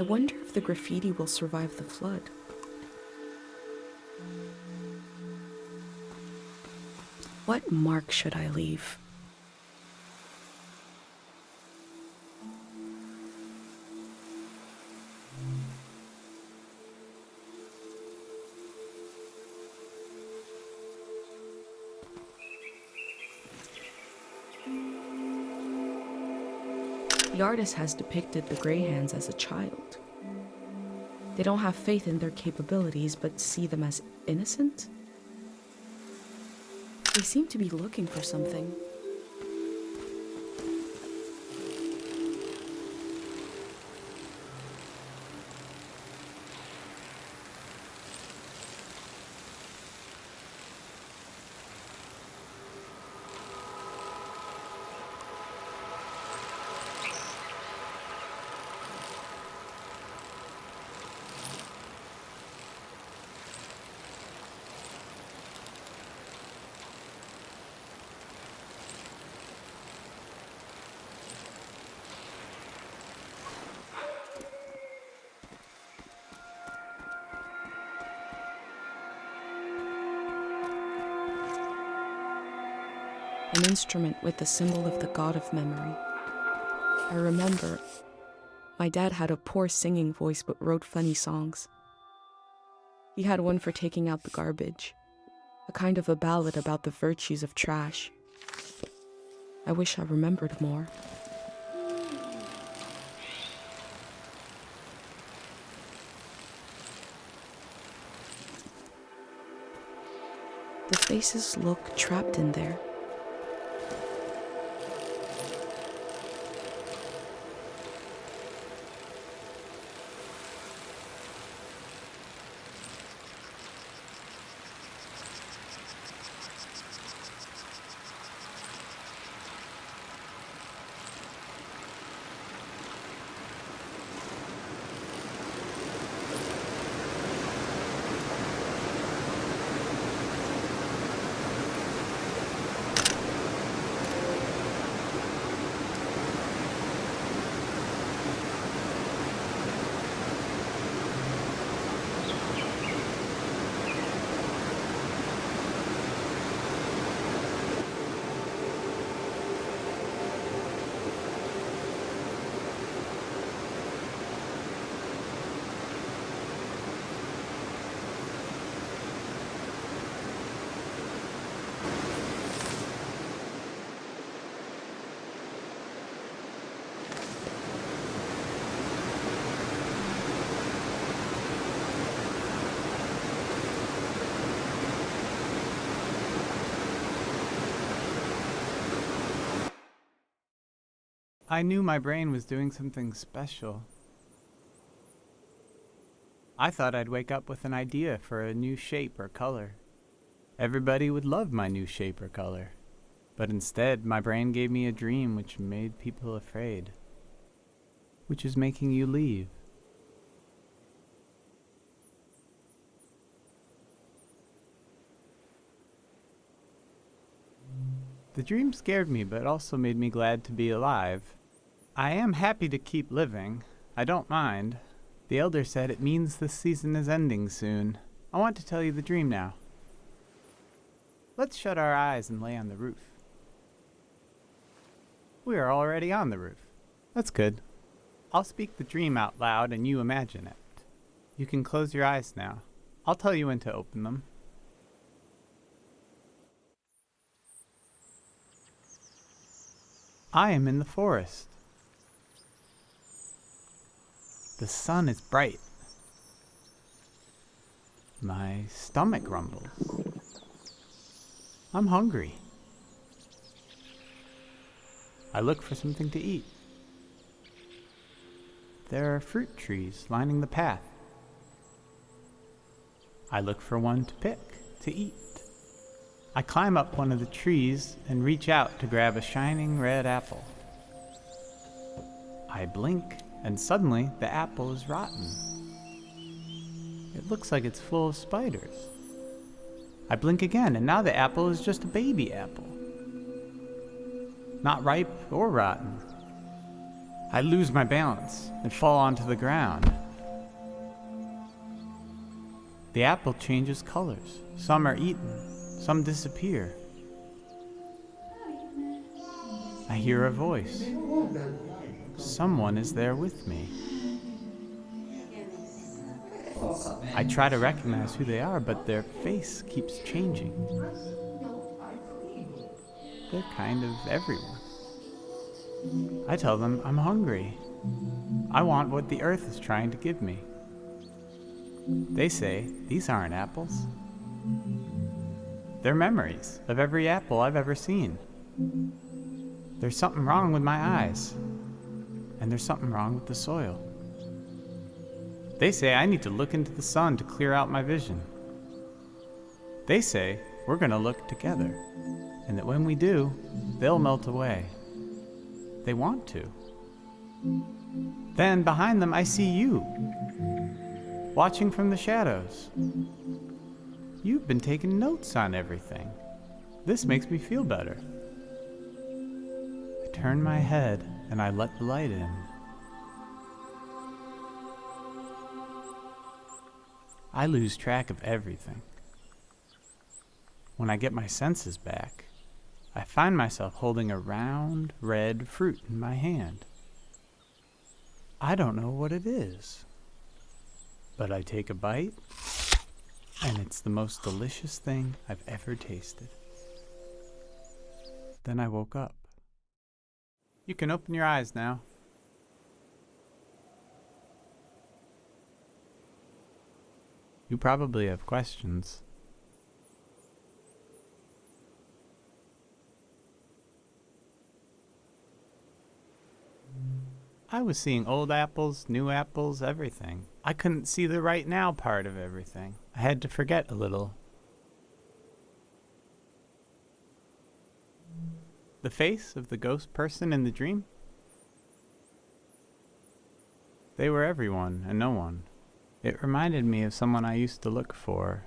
I wonder if the graffiti will survive the flood. What mark should I leave? The artist has depicted the Greyhands as a child. They don't have faith in their capabilities, but see them as innocent? They seem to be looking for something. An instrument with the symbol of the god of memory. I remember my dad had a poor singing voice but wrote funny songs. He had one for taking out the garbage, a kind of a ballad about the virtues of trash. I wish I remembered more. The faces look trapped in there. I knew my brain was doing something special. I thought I'd wake up with an idea for a new shape or color. Everybody would love my new shape or color. But instead, my brain gave me a dream which made people afraid. Which is making you leave. The dream scared me, but also made me glad to be alive. I am happy to keep living. I don't mind. The elder said it means this season is ending soon. I want to tell you the dream now. Let's shut our eyes and lay on the roof. We are already on the roof. That's good. I'll speak the dream out loud and you imagine it. You can close your eyes now. I'll tell you when to open them. I am in the forest. The sun is bright. My stomach rumbles. I'm hungry. I look for something to eat. There are fruit trees lining the path. I look for one to pick, to eat. I climb up one of the trees and reach out to grab a shining red apple. I blink, and suddenly the apple is rotten. It looks like it's full of spiders. I blink again, and now the apple is just a baby apple. Not ripe or rotten. I lose my balance and fall onto the ground. The apple changes colors. Some are eaten, some disappear. I hear a voice. Someone is there with me. I try to recognize who they are, but their face keeps changing. They're kind of everywhere. I tell them I'm hungry. I want what the earth is trying to give me. They say these aren't apples. They're memories of every apple I've ever seen. There's something wrong with my eyes, and there's something wrong with the soil. They say I need to look into the sun to clear out my vision. They say we're going to look together, and that when we do, they'll melt away. They want to. Then behind them I see you, watching from the shadows. You've been taking notes on everything. This makes me feel better. I turn my head and I let the light in. I lose track of everything. When I get my senses back, I find myself holding a round, red fruit in my hand. I don't know what it is, but I take a bite, and it's the most delicious thing I've ever tasted. Then I woke up. You can open your eyes now. You probably have questions. I was seeing old apples, new apples, everything. I couldn't see the right now part of everything. I had to forget a little. The face of the ghost person in the dream? They were everyone and no one. It reminded me of someone I used to look for.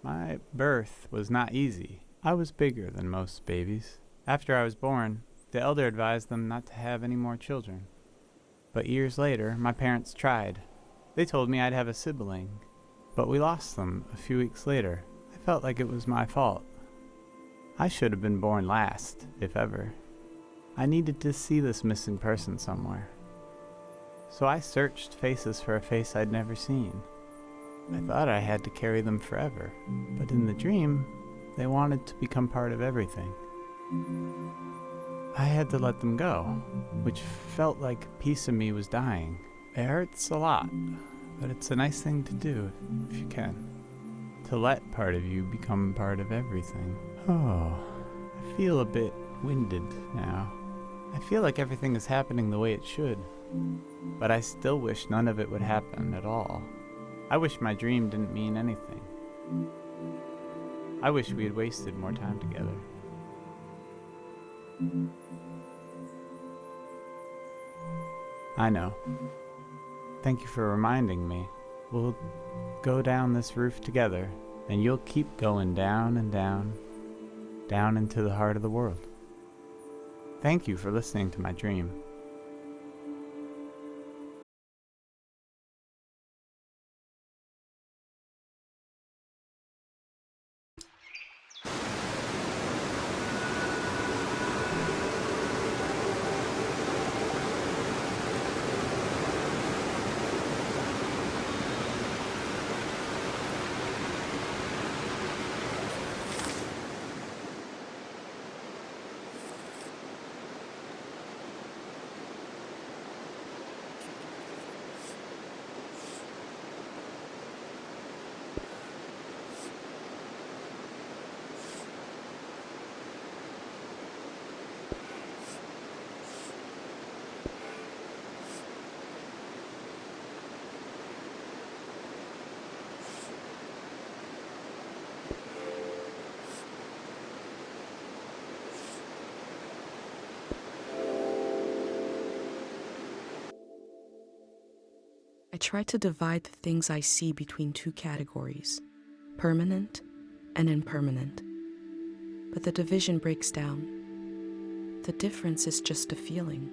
My birth was not easy. I was bigger than most babies. After I was born, the elder advised them not to have any more children. But years later, my parents tried. They told me I'd have a sibling, but we lost them a few weeks later. I felt like it was my fault. I should have been born last, if ever. I needed to see this missing person somewhere. So I searched faces for a face I'd never seen. I thought I had to carry them forever, but in the dream, they wanted to become part of everything. I had to let them go, which felt like a piece of me was dying. It hurts a lot, but it's a nice thing to do if you can. To let part of you become part of everything. Oh, I feel a bit winded now. I feel like everything is happening the way it should, but I still wish none of it would happen at all. I wish my dream didn't mean anything. I wish we had wasted more time together. I know. Thank you for reminding me. We'll go down this roof together, and you'll keep going down and down, down into the heart of the world. Thank you for listening to my dream. I try to divide the things I see between two categories, permanent and impermanent. But the division breaks down. The difference is just a feeling.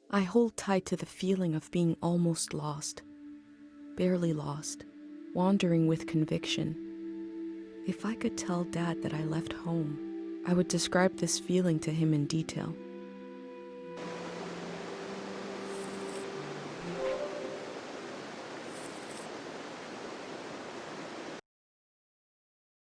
I hold tight to the feeling of being almost lost, barely lost, wandering with conviction. If I could tell Dad that I left home, I would describe this feeling to him in detail.